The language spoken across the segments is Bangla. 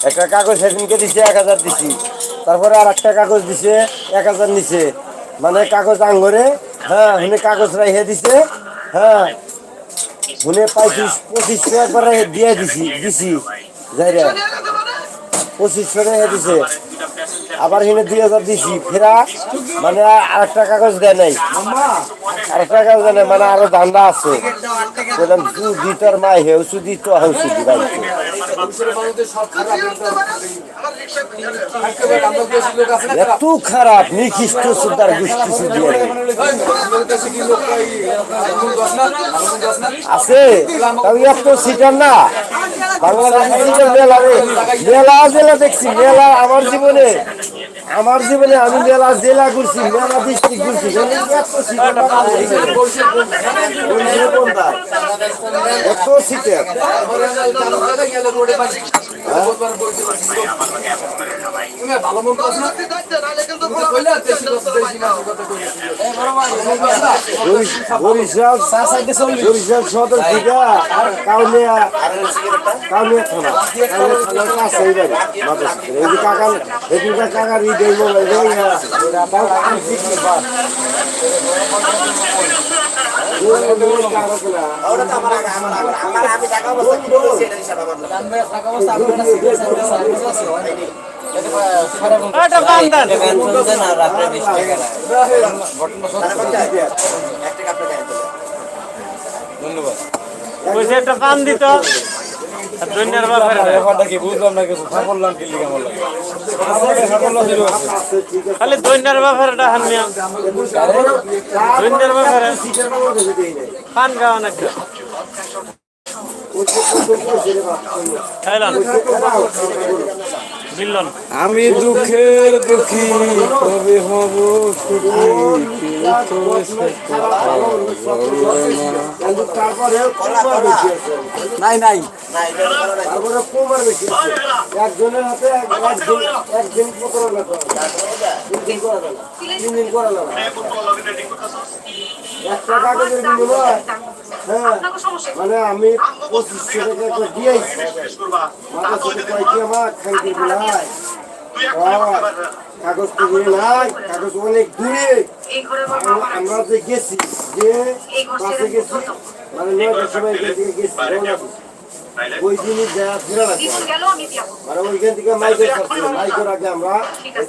একটা কাগজ সেদিনকে দিছে 1000 দিছি, তারপরে আর একটা কাগজ দিছে 1000 নিছে, মানে কাগজ আঙ্গরে হ্যাঁ হুনে কাগজ রাইহে দিছে হ্যাঁ হুনে 2500 একবারে দিয়ে দিছি যাই রে 2500 টাকা দিছে, আবার হিনে 2000 দিছি ফেরা, মানে আরেকটা কাগজ দেয় নাই, আরেকটা কাগজ দেয় নাই, মানে আরো ধান্দা আছে। বললাম সুদি তোর মাই হেউ সুদি তো হেউ সুদি ভাই এত খারাপ নিখিষ্ট সুদার গোষ্ঠী সুদি আছে, তবে এত সিটার না বাংলাদেশের মেলা মেলা জেলা দেখছি, মেলা আমার জীবনে আমি মেলা জেলা ঘুরছি, মেলা ডিস্ট্রিক্ট ঘুরছি, এত সিটের বরিশাল সদর থেকে কাউনিয়া থানা কাছে কাকার ঈদ একটা পান দিত দুনিয়ার ব্যাপারে কি বুঝলাম না কিছু বললাম কি লিখে আমার লাগে খালি দুনিয়ার ব্যাপারটা হানমিয়া দুনিয়ার ব্যাপারে পান খাওয়া নাকি আমি দুঃখের দুঃখী কবে হব সুখী নাই নাই তারপরে কোমার বেশি একজনের হাতে একদিন তিন দিন করা যাবে একটা কাগজের বিনিময় হ্যাঁ মানে আমি 2500 টাকা দিয়েছি আমার খাইতে দিলাই কাগজ তো নাই, কাগজ অনেক দূরে আমরা যে গেছি যে বাসে গেছি মানে 9টার সময় গেছি ওই জিনিস দেওয়া ফেরা লাগবে মানে ওইখান থেকে মাইকের আগে আমরা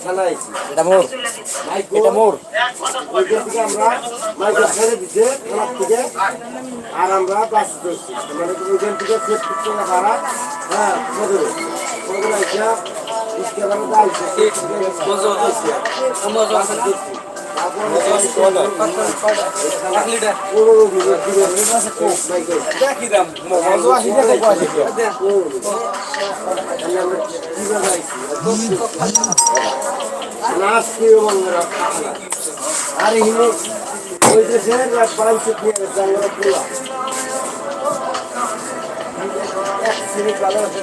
থানা আইছি এটা মোর ওইখান থেকে আমরা মাইকের ছেড়ে দিতে থানার থেকে আর আমরা বাস করছি মানে ওইখান থেকে 70 টাকা ভাড়া হ্যাঁ সদরে আইসা আর ওই দেশের এক শ্রেণী ভালো আছে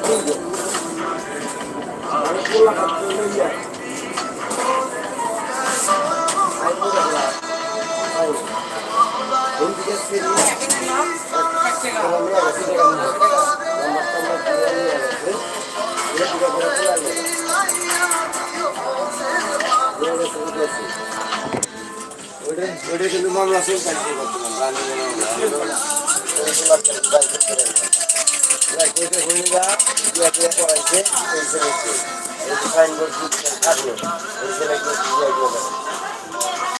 ওইটা কিন্তু মামলা চলছে সাইনবোর্ড